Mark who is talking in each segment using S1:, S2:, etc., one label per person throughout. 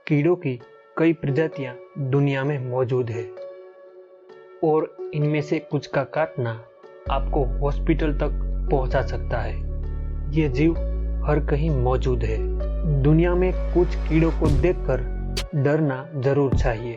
S1: कीड़ों की कई प्रजातियां दुनिया में मौजूद है और इनमें से कुछ का काटना आपको हॉस्पिटल तक पहुंचा सकता है। ये जीव हर कहीं मौजूद है। दुनिया में कुछ कीड़ों को देखकर डरना जरूर चाहिए।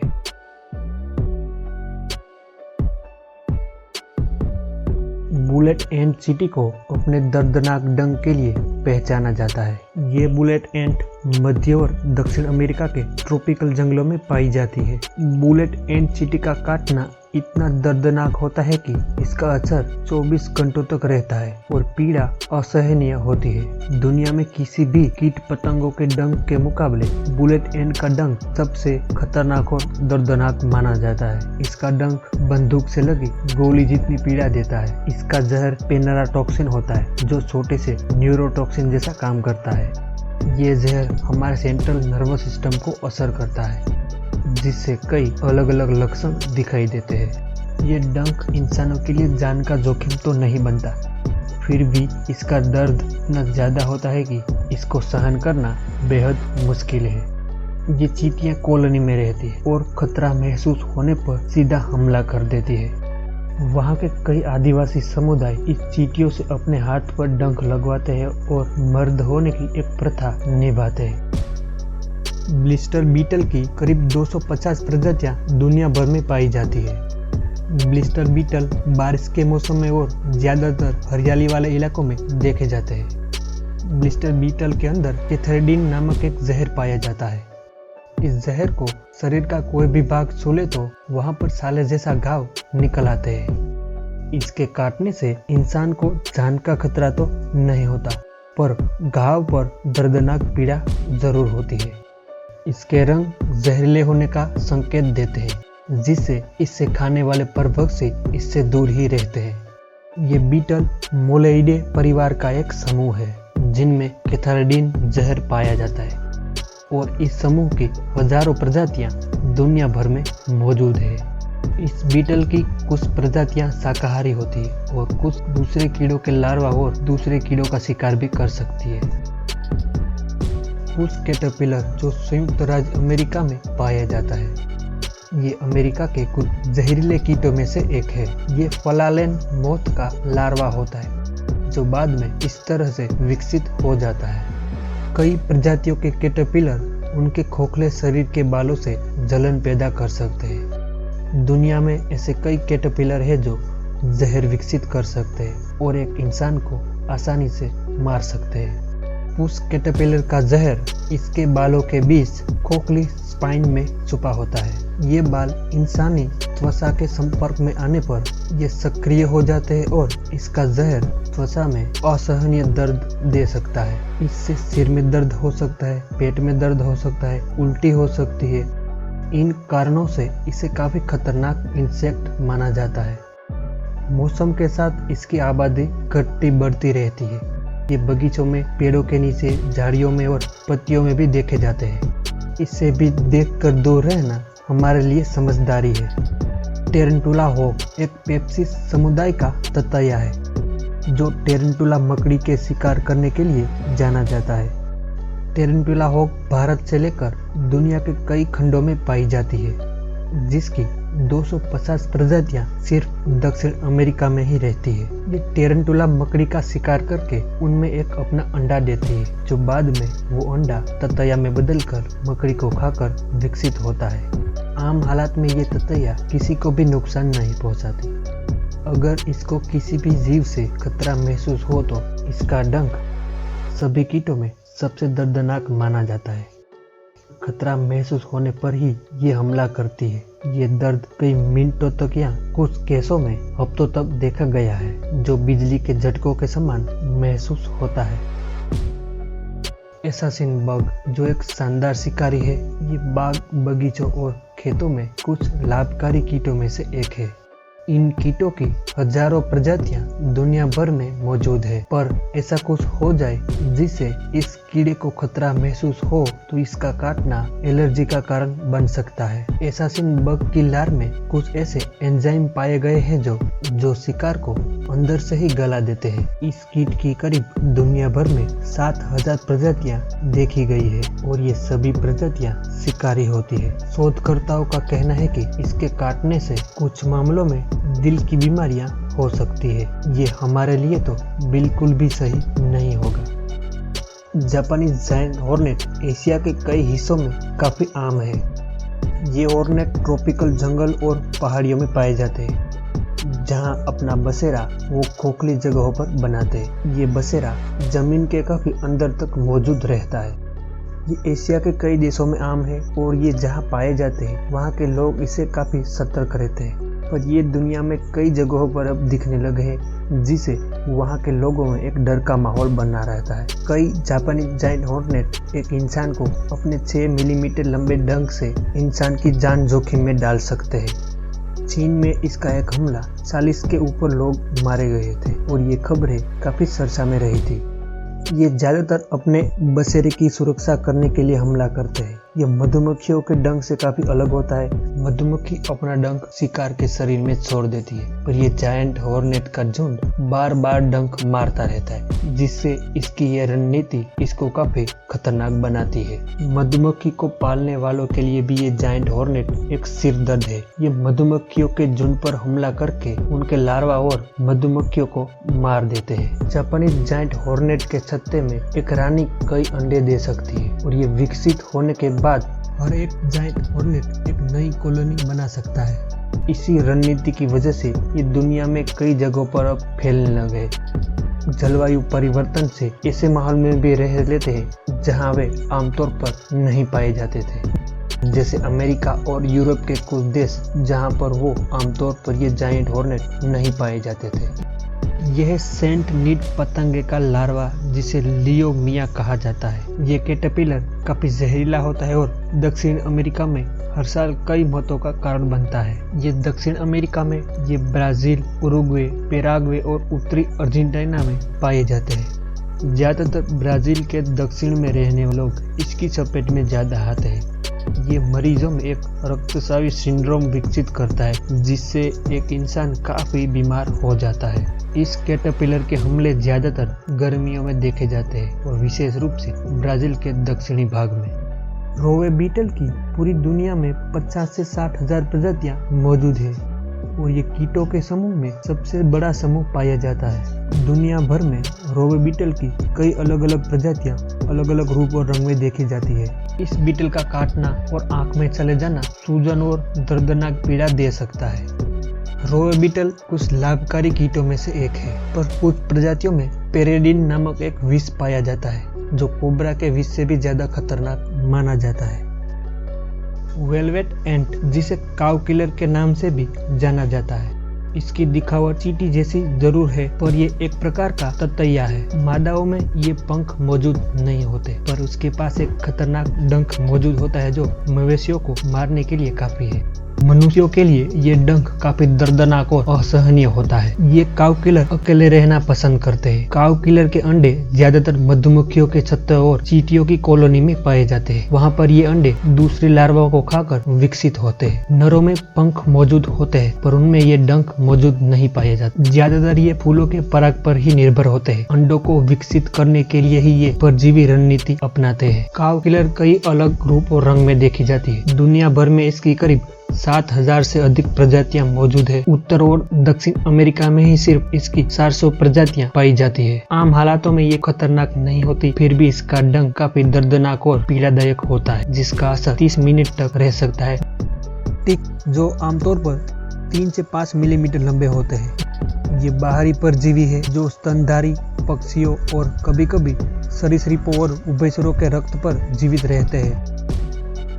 S1: बुलेट एंट चींटी को अपने दर्दनाक डंक के लिए पहचाना जाता है। ये बुलेट एंट मध्य और दक्षिण अमेरिका के ट्रॉपिकल जंगलों में पाई जाती है। बुलेट एंट चींटी का काटना इतना दर्दनाक होता है कि इसका असर 24 घंटों तक रहता है और पीड़ा असहनीय होती है। दुनिया में किसी भी कीट पतंगों के डंक के मुकाबले बुलेट एंट का डंक सबसे खतरनाक और दर्दनाक माना जाता है। इसका डंक बंदूक से लगी गोली जितनी पीड़ा देता है। इसका जहर पेनराटॉक्सिन होता है जो छोटे से न्यूरोटॉक्सिन जैसा काम करता है। ये जहर हमारे सेंट्रल नर्वस सिस्टम को असर करता है जिससे कई अलग अलग लक्षण दिखाई देते हैं। ये डंक इंसानों के लिए जान का जोखिम तो नहीं बनता, फिर भी इसका दर्द इतना ज़्यादा होता है कि इसको सहन करना बेहद मुश्किल है। ये चींटियां कॉलोनी में रहती है और खतरा महसूस होने पर सीधा हमला कर देती है। वहाँ के कई आदिवासी समुदाय इस चींटियों से अपने हाथ पर डंक लगवाते हैं और मर्द होने की एक प्रथा निभाते हैं। ब्लिस्टर बीटल की करीब 250 प्रजातियां दुनिया भर में पाई जाती है। ब्लिस्टर बीटल बारिश के मौसम में और ज़्यादातर हरियाली वाले इलाकों में देखे जाते हैं। ब्लिस्टर बीटल के अंदर कैथेरिडीन नामक एक जहर पाया जाता है। इस जहर को शरीर का कोई भी भाग छूले तो वहां पर साले जैसा घाव निकल आते हैं। इसके काटने से इंसान को जान का खतरा तो नहीं होता, पर घाव पर दर्दनाक पीड़ा जरूर होती है। इसके रंग जहरीले होने का संकेत देते हैं, जिससे इससे खाने वाले परभक्षी इससे दूर ही रहते हैं। ये बीटल मोलैइडे परिवार का एक समूह है जिनमें कैथेरिडीन जहर पाया जाता है और इस समूह की हजारों प्रजातियां दुनिया भर में मौजूद है। इस बीटल की कुछ प्रजातियां शाकाहारी होती है और कुछ दूसरे कीड़ों के लार्वा और दूसरे कीड़ों का शिकार भी कर सकती है। पुश कैटरपिलर जो संयुक्त राज्य अमेरिका में पाया जाता है, ये अमेरिका के कुछ जहरीले कीटों में से एक है। ये फलालेन मौत का लार्वा होता है जो बाद में इस तरह से विकसित हो जाता है। कई प्रजातियों के कैटरपिलर उनके खोखले शरीर के बालों से जलन पैदा कर सकते हैं। दुनिया में ऐसे कई कैटरपिलर हैं जो जहर विकसित कर सकते हैं और एक इंसान को आसानी से मार सकते हैं। पुश कैटरपिलर का जहर इसके बालों के बीच खोखली स्पाइन में छुपा होता है। ये बाल इंसानी त्वचा के संपर्क में आने पर ये सक्रिय हो जाते हैं और इसका जहर त्वचा में असहनीय दर्द दे सकता है। इससे सिर में दर्द हो सकता है, पेट में दर्द हो सकता है, उल्टी हो सकती है। इन कारणों से इसे काफी खतरनाक इंसेक्ट माना जाता है। मौसम के साथ इसकी आबादी घटती बढ़ती रहती है। ये बगीचों में, पेड़ों के नीचे, झाड़ियों में और पत्तियों में भी देखे जाते हैं। इससे भी देखकर दूर रहना हमारे लिए समझदारी है। टेरेंटुला हॉक एक पेप्सिस समुदाय का ततैया है जो टेरेंटुला मकड़ी के शिकार करने के लिए जाना जाता है। टेरेंटुला हॉक भारत से लेकर दुनिया के कई खंडों में पाई जाती है, जिसकी 250 प्रजातियां सिर्फ दक्षिण अमेरिका में ही रहती है। ये टेरेंटुला मकड़ी का शिकार करके उनमें एक अपना अंडा देती है जो बाद में वो अंडा ततैया में बदलकर मकड़ी को खाकर विकसित होता है। आम हालात में ये ततैया किसी को भी नुकसान नहीं पहुंचाती। अगर इसको किसी भी जीव से खतरा महसूस हो तो इसका डंक सभी कीटों में सबसे दर्दनाक माना जाता है। खतरा महसूस होने पर ही ये हमला करती है। ये दर्द कई मिनटों तक या कुछ केसों में हफ्तों तक देखा गया है, जो बिजली के झटकों के समान महसूस होता है। एसासिन बग जो एक शानदार शिकारी है, ये बाग, बगीचों और खेतों में कुछ लाभकारी कीटों में से एक है। इन कीटों की हजारों प्रजातियां दुनिया भर में मौजूद है, पर ऐसा कुछ हो जाए जिससे इस कीड़े को खतरा महसूस हो तो इसका काटना एलर्जी का कारण बन सकता है। एसासिन बग की लार में कुछ ऐसे एंजाइम पाए गए हैं जो शिकार को अंदर से ही गला देते हैं। इस कीट की करीब दुनिया भर में 7000 प्रजातियां देखी गई है और ये सभी प्रजातियां शिकारी होती है। शोधकर्ताओं का कहना है कि इसके काटने से कुछ मामलों में दिल की बीमारियां हो सकती है। ये हमारे लिए तो बिल्कुल भी सही नहीं होगा। जापानी जायंट हॉर्नेट एशिया के कई हिस्सों में काफी आम है। ये हॉर्नेट ट्रॉपिकल जंगल और पहाड़ियों में पाए जाते हैं, जहां अपना बसेरा वो खोखली जगहों पर बनाते हैं। ये बसेरा जमीन के काफी अंदर तक मौजूद रहता है। ये एशिया के कई देशों में आम है और ये जहां पाए जाते हैं वहां के लोग इसे काफी सतर्क रहते हैं, पर ये दुनिया में कई जगहों पर अब दिखने लगे हैं, जिससे वहां के लोगों में एक डर का माहौल बना रहता है। कई जापानी जायंट हॉर्नेट एक इंसान को अपने 6 मिलीमीटर लंबे डंक से इंसान की जान जोखिम में डाल सकते हैं। चीन में इसका एक हमला 40 के ऊपर लोग मारे गए थे और ये खबरें काफी चर्चा में रही थी। ये ज्यादातर अपने बसेरे की सुरक्षा करने के लिए हमला करते हैं। ये मधुमक्खियों के डंक से काफी अलग होता है। मधुमक्खी अपना डंक शिकार के शरीर में छोड़ देती है, पर ये जायंट हॉर्नेट का झुंड बार बार डंक मारता रहता है, जिससे इसकी यह रणनीति इसको काफी खतरनाक बनाती है। मधुमक्खी को पालने वालों के लिए भी ये जायंट हॉर्नेट एक सिरदर्द है। ये मधुमक्खियों के झुंड पर हमला करके उनके लार्वा और मधुमक्खियों को मार देते हैं। जापानी जायंट हॉर्नेट के छत्ते में एक रानी कई अंडे दे सकती है और ये विकसित होने के बाद हर एक जायंट हॉर्नेट एक नई कॉलोनी बना सकता है। इसी रणनीति की वजह से ये दुनिया में कई जगहों पर अब फैलने लगे। जलवायु परिवर्तन से ऐसे माहौल में भी रह लेते हैं जहां वे आमतौर पर नहीं पाए जाते थे, जैसे अमेरिका और यूरोप के कुछ देश जहां पर वो आमतौर पर ये जायंट हॉर्नेट नहीं पाए जाते थे। यह सेंट नीड पतंगे का लार्वा, जिसे लियोमिया कहा जाता है। ये कैटरपिलर काफी जहरीला होता है और दक्षिण अमेरिका में हर साल कई मौतों का कारण बनता है। ये दक्षिण अमेरिका में ये ब्राजील, उरुग्वे, पैराग्वे और उत्तरी अर्जेंटीना में पाए जाते हैं। ज्यादातर ब्राजील के दक्षिण में रहने वाले लोग इसकी चपेट में ज्यादा आते हैं। ये मरीजों में एक रक्तस्रावी सिंड्रोम विकसित करता है, जिससे एक इंसान काफी बीमार हो जाता है। इस कैटरपिलर के हमले ज्यादातर गर्मियों में देखे जाते हैं और विशेष रूप से ब्राजील के दक्षिणी भाग में। रोवे बीटल की पूरी दुनिया में 50 से 60 हजार प्रजातियां मौजूद है और ये कीटों के समूह में सबसे बड़ा समूह पाया जाता है। दुनिया भर में रोवे बीटल की कई अलग अलग प्रजातियां अलग अलग रूप और रंग में देखी जाती है। इस बीटल का काटना और आंख में चले जाना सूजन और दर्दनाक पीड़ा दे सकता है। रोवे बीटल कुछ लाभकारी कीटों में से एक है, पर कुछ प्रजातियों में पेरेडिन नामक एक विष पाया जाता है, जो कोबरा के विष से भी ज्यादा खतरनाक माना जाता है। वेलवेट एंट, जिसे काउ किलर के नाम से भी जाना जाता है, इसकी दिखावट चींटी जैसी जरूर है, पर ये एक प्रकार का ततैया है। मादाओं में ये पंख मौजूद नहीं होते, पर उसके पास एक खतरनाक डंक मौजूद होता है जो मवेशियों को मारने के लिए काफी है। मनुष्यों के लिए ये डंक काफी दर्दनाक और असहनीय होता है। ये काउ किलर अकेले रहना पसंद करते हैं। काउ किलर के अंडे ज्यादातर मधुमक्खियों के छत्ते और चींटियों की कॉलोनी में पाए जाते हैं। वहाँ पर ये अंडे दूसरी लार्वा को खाकर विकसित होते हैं। नरों में पंख मौजूद होते हैं, पर उनमें ये डंक मौजूद नहीं पाए जाते। ज्यादातर ये फूलों के पराग पर ही निर्भर होते हैं। अंडों को विकसित करने के लिए ही ये परजीवी रणनीति अपनाते हैं। काउ किलर कई अलग रूप और रंग में देखी जाती है। दुनिया भर में इसकी करीब 7000 से अधिक प्रजातियां मौजूद है। उत्तर और दक्षिण अमेरिका में ही सिर्फ इसकी 400 प्रजातियां पाई जाती है। आम हालातों में ये खतरनाक नहीं होती, फिर भी इसका डंक काफी दर्दनाक और पीड़ादायक होता है, जिसका असर 30 मिनट तक रह सकता है। टिक, जो आमतौर पर 3 से 5 मिलीमीटर लंबे होते हैं, ये बाहरी परजीवी है जो स्तनधारी पक्षियों और कभी कभी सरीसृपों और उभयचरों के रक्त पर जीवित रहते हैं।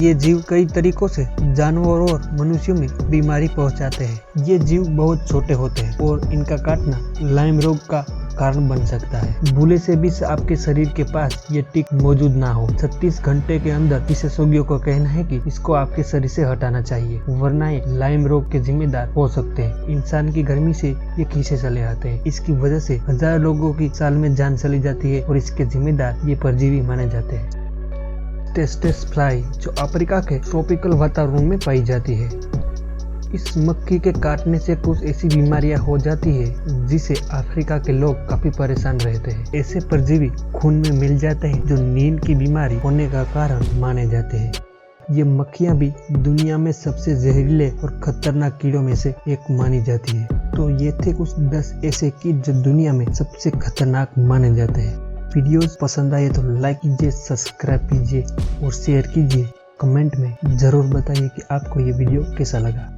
S1: ये जीव कई तरीकों से जानवरों और मनुष्यों में बीमारी पहुंचाते हैं। ये जीव बहुत छोटे होते हैं और इनका काटना लाइम रोग का कारण बन सकता है। बुले से भी आपके शरीर के पास ये टिक मौजूद ना हो। 36 घंटे के अंदर विशेषज्ञों का कहना है कि इसको आपके शरीर से हटाना चाहिए, वरना ये लाइम रोग के जिम्मेदार हो सकते हैं। इंसान की गर्मी से ये खींचे चले आते हैं। इसकी वजह से हजारों लोगों की साल में जान चली जाती है और इसके जिम्मेदार ये परजीवी माने जाते हैं। टेस्टेस फ्लाई जो अफ्रीका के ट्रॉपिकल वातावरण में पाई जाती है। इस मक्खी के काटने से कुछ ऐसी बीमारियां हो जाती है जिसे अफ्रीका के लोग काफी परेशान रहते हैं। ऐसे परजीवी खून में मिल जाते हैं जो नींद की बीमारी होने का कारण माने जाते हैं। ये मक्खियां भी दुनिया में सबसे जहरीले और खतरनाक कीड़ों में से एक मानी जाती है। तो ये थे कुछ 10 ऐसे कीट जो दुनिया में सबसे खतरनाक माने जाते हैं। वीडियोस पसंद आए तो लाइक कीजिए, सब्सक्राइब कीजिए और शेयर कीजिए। कमेंट में जरूर बताइए कि आपको ये वीडियो कैसा लगा।